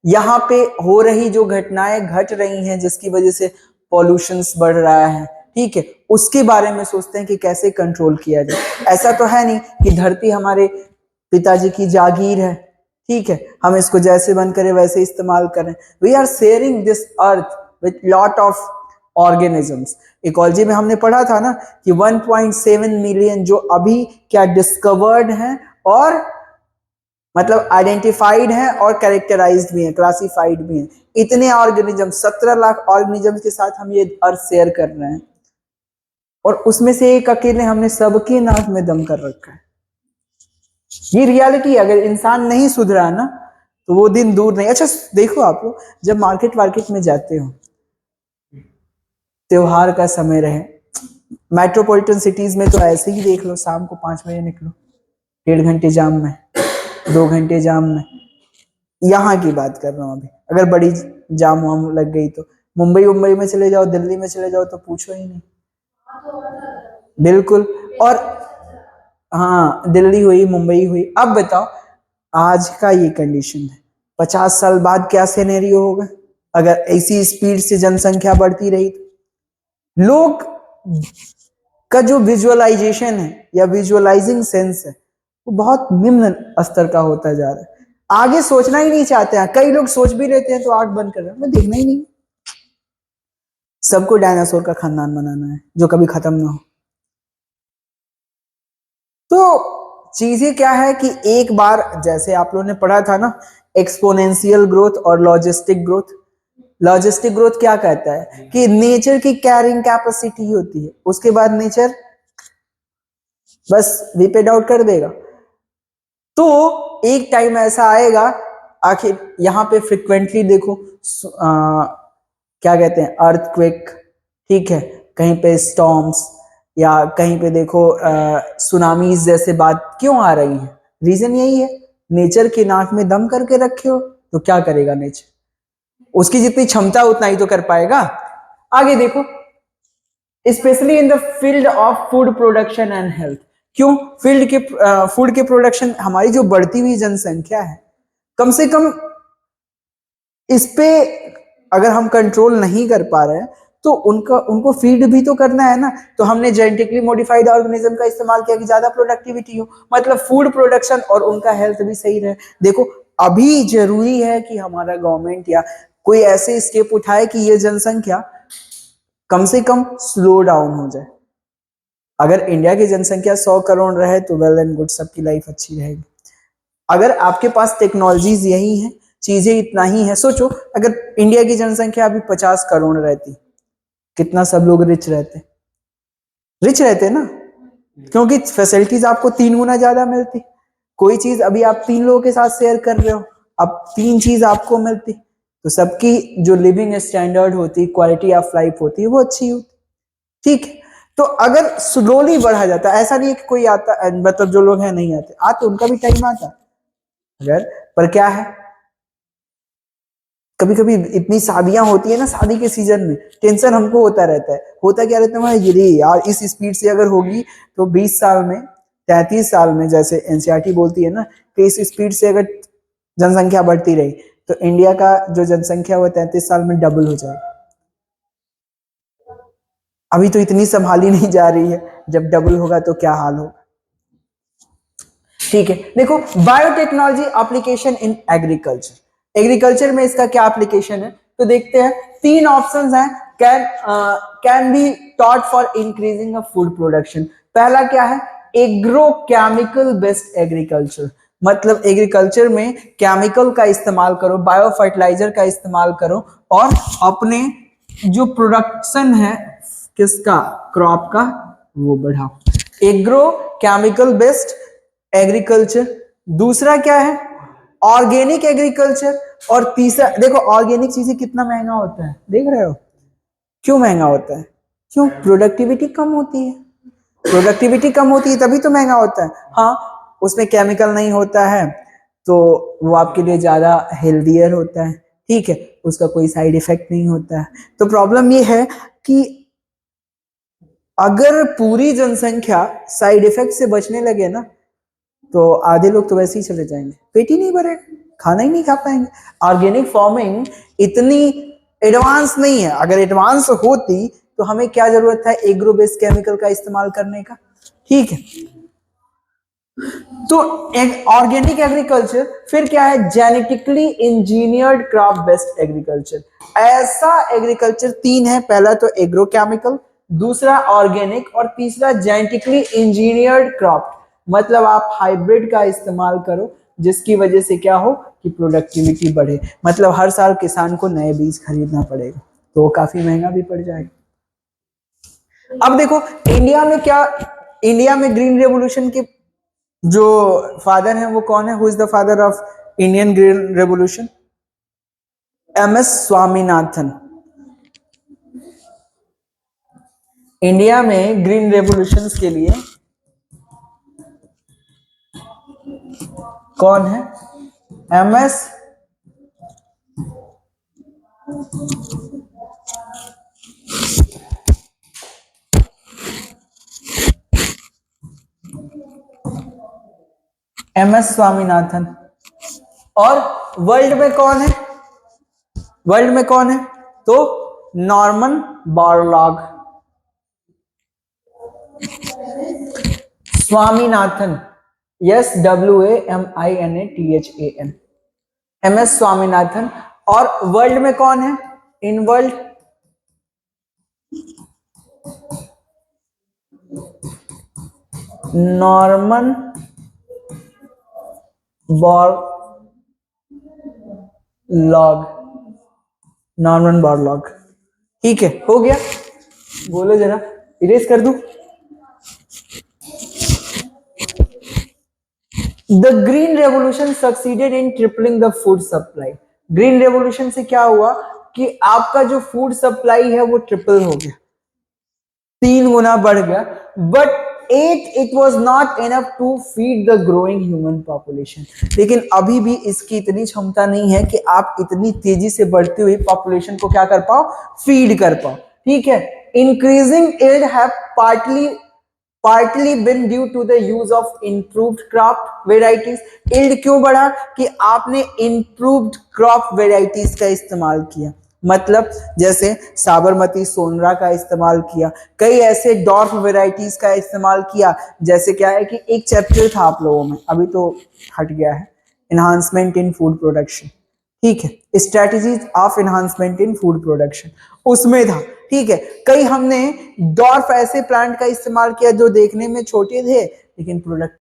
यहाँ पे हो रही जो घटनाएं घट रही हैं जिसकी वजह से पॉल्यूशंस बढ़ रहा है, ठीक है, उसके बारे में सोचते हैं कि कैसे कंट्रोल किया जाए। ऐसा तो है नहीं कि धरती हमारे पिताजी की जागीर है, ठीक है, हम इसको जैसे मन करे वैसे इस्तेमाल करें। We are sharing this earth with lot of organisms. Ecology में हमने पढ़ा था ना कि 1.7 मिलियन जो अभी क्या डिस्कवर्ड हैं और मतलब आइडेंटिफाइड हैं और कैरेक्टराइज्ड भी हैं, क्लासिफाइड भी हैं। इतने ऑर्गेनिज्म, 17 लाख ऑर्गेनिज्म के साथ हम ये अर्थ शेयर कर रहे हैं, और उसमें से एक अकेले हमने सबके नाक में दम कर रखा है। ये रियलिटी। अगर इंसान नहीं सुधरा ना तो वो दिन दूर नहीं। अच्छा देखो, आप लोग जब मार्केट वार्केट में जाते हो, त्योहार का समय रहे, मेट्रोपॉलिटन सिटीज में तो ऐसे ही देख लो, शाम को 5 बजे निकलो, 1.5 घंटे जाम में, 2 घंटे जाम में। यहाँ की बात कर रहा हूँ अभी। अगर बड़ी जाम वाम लग गई तो मुंबई में चले जाओ, दिल्ली में चले जाओ तो पूछो ही नहीं। बिल्कुल। और हाँ, दिल्ली हुई, मुंबई हुई। अब बताओ आज का ये कंडीशन है, 50 साल बाद क्या सिनेरियो होगा अगर ऐसी स्पीड से जनसंख्या बढ़ती रही तो। लोग का जो विजुअलाइजेशन है या विजुअलाइजिंग सेंस है वो बहुत निम्न स्तर का होता जा रहा है। आगे सोचना ही नहीं चाहते हैं। कई लोग सोच भी लेते हैं तो आंख बंद कर रहे हैं, मैं देखना ही नहीं। सबको डायनासोर का खानदान बनाना है जो कभी खत्म ना हो। तो चीजें क्या है कि एक बार जैसे आप लोगों ने पढ़ा था ना, एक्सपोनेंशियल ग्रोथ और लॉजिस्टिक ग्रोथ। लॉजिस्टिक ग्रोथ क्या कहता है कि नेचर की कैरिंग कैपेसिटी होती है, उसके बाद नेचर बस विपेड आउट कर देगा। तो एक टाइम ऐसा आएगा, आखिर यहाँ पे फ्रिक्वेंटली देखो क्या कहते हैं, अर्थक्वेक, ठीक है, कहीं पे स्टॉर्म्स, या कहीं पे देखो सुनामीज जैसे बात क्यों आ रही है। रीजन यही है, नेचर के नाक में दम करके रखे हो तो क्या करेगा नेचर, उसकी जितनी क्षमता उतना ही तो कर पाएगा। आगे देखो, specially in the field of food production and health. क्यों फील्ड के फूड के प्रोडक्शन, हमारी जो बढ़ती हुई जनसंख्या है, कम से कम इस पे अगर हम कंट्रोल नहीं कर पा रहे हैं तो उनको फीड भी तो करना है ना। तो हमने जेनेटिकली मॉडिफाइड ऑर्गेनिज्म का इस्तेमाल किया कि ज्यादा प्रोडक्टिविटी हो, मतलब फूड प्रोडक्शन और उनका हेल्थ भी सही रहे। देखो अभी जरूरी है कि हमारा गवर्नमेंट या कोई ऐसे स्टेप उठाए कि ये जनसंख्या कम से कम स्लो डाउन हो जाए। अगर इंडिया की जनसंख्या 100 करोड़ रहे तो वेल एंड गुड, सबकी लाइफ अच्छी रहेगी। अगर आपके पास टेक्नोलॉजीज यही है, चीजें इतना ही है, सोचो अगर इंडिया की जनसंख्या अभी 50 करोड़ रहती, कितना सब लोग रिच रहते। रिच रहते ना, क्योंकि फैसिलिटीज आपको 3 गुना ज्यादा मिलती। कोई चीज अभी आप 3 लोगों के साथ शेयर कर रहे हो, अब 3 चीज आपको मिलती, तो सबकी जो लिविंग स्टैंडर्ड होती, क्वालिटी ऑफ लाइफ होती, वो अच्छी होती, ठीक है। तो अगर स्लोली बढ़ा जाता, ऐसा नहीं है कि कोई आता, मतलब जो लोग हैं नहीं आते, आते उनका भी टाइम आता अगर, पर क्या है, कभी कभी इतनी शादियां होती है ना, शादी के सीजन में टेंशन हमको होता रहता है। होता क्या रहता है, ये यार इस स्पीड से अगर होगी तो 20 साल में, 33 साल में, जैसे एनसीईआरटी बोलती है ना कि इस स्पीड से अगर जनसंख्या बढ़ती रही तो इंडिया का जो जनसंख्या वो 33 साल में डबल हो जाएगा। अभी तो इतनी संभाली नहीं जा रही है, जब डबल होगा तो क्या हाल होगा, ठीक है। देखो biotechnology application in agriculture. Agriculture में इसका क्या एप्लीकेशन है तो देखते हैं। 3 ऑप्शंस हैं, can be taught for increasing of food production. पहला क्या है, एग्रो केमिकल बेस्ड एग्रीकल्चर, मतलब एग्रीकल्चर में केमिकल का इस्तेमाल करो, बायो फर्टिलाइजर का इस्तेमाल करो और अपने जो प्रोडक्शन है किसका, क्रॉप का, वो बढ़ाओ। Agro chemical based agriculture. दूसरा क्या है, ऑर्गेनिक एग्रीकल्चर। और तीसरा देखो, ऑर्गेनिक चीजें कितना महंगा होता है, देख रहे हो क्यों महंगा होता है, क्यों, प्रोडक्टिविटी कम होती है। प्रोडक्टिविटी कम होती है तभी तो महंगा होता है। हाँ, उसमें केमिकल नहीं होता है तो वो आपके लिए ज्यादा हेल्दियर होता है, ठीक है, उसका कोई साइड इफेक्ट नहीं होता है। तो प्रॉब्लम ये है कि अगर पूरी जनसंख्या साइड इफेक्ट से बचने लगे ना तो आधे लोग तो वैसे ही चले जाएंगे, पेट ही नहीं भरेगा। खाना ही नहीं खा पाएंगे। ऑर्गेनिक फार्मिंग इतनी एडवांस नहीं है, अगर एडवांस होती तो हमें क्या जरूरत था एग्रो बेस्ड केमिकल का इस्तेमाल करने का, ठीक है। तो ऑर्गेनिक एग्रीकल्चर, फिर क्या है genetically engineered crop based agriculture. ऐसा एग्रीकल्चर तीन है, पहला तो एग्रोकेमिकल, दूसरा ऑर्गेनिक और तीसरा जेनेटिकली इंजीनियर्ड क्रॉप। मतलब आप हाइब्रिड का इस्तेमाल करो जिसकी वजह से क्या हो कि प्रोडक्टिविटी बढ़े, मतलब हर साल किसान को नए बीज खरीदना पड़ेगा तो वो काफी महंगा भी पड़ जाएगा। अब देखो इंडिया में क्या, इंडिया में ग्रीन रेवोल्यूशन के जो फादर हैं वो कौन है, who is the father of Indian green revolution? MS Swaminathan. India में ग्रीन रेवोल्यूशन के लिए कौन है? एमएस स्वामीनाथन। और वर्ल्ड में कौन है? वर्ल्ड में कौन है? तो Norman Borlaug. Swaminathan, yes WAMINATHAN, MS Swaminathan. और वर्ल्ड में कौन है? In world Norman Borlaug, Norman Borlaug. ठीक है, हो गया? बोलो जरा, इरेज कर दूं? The green revolution succeeded in tripling the food supply. Green revolution से क्या हुआ कि आपका जो फूड सप्लाई है वो ट्रिपल हो गया, 3 गुना बढ़ गया। But it was not enough to feed the growing human population. लेकिन अभी भी इसकी इतनी क्षमता नहीं है कि आप इतनी तेजी से बढ़ती हुई पॉपुलेशन को क्या कर पाओ, फीड कर पाओ, ठीक है। Increasing yield have partly been due to the use of improved crop varieties। yield क्यों बढ़ा कि आपने improved crop varieties का इस्तेमाल किया, मतलब जैसे साबरमती सोनरा का इस्तेमाल किया, कई ऐसे डॉर्फ वेराइटीज का इस्तेमाल किया। जैसे क्या है कि एक चैप्टर था आप लोगों में, अभी तो हट गया है, एनहांसमेंट इन फूड प्रोडक्शन, ठीक है, strategies of enhancement in food production, उसमें था, ठीक है। कई हमने डॉर्फ ऐसे प्लांट का इस्तेमाल किया जो देखने में छोटे थे लेकिन प्रोडक्ट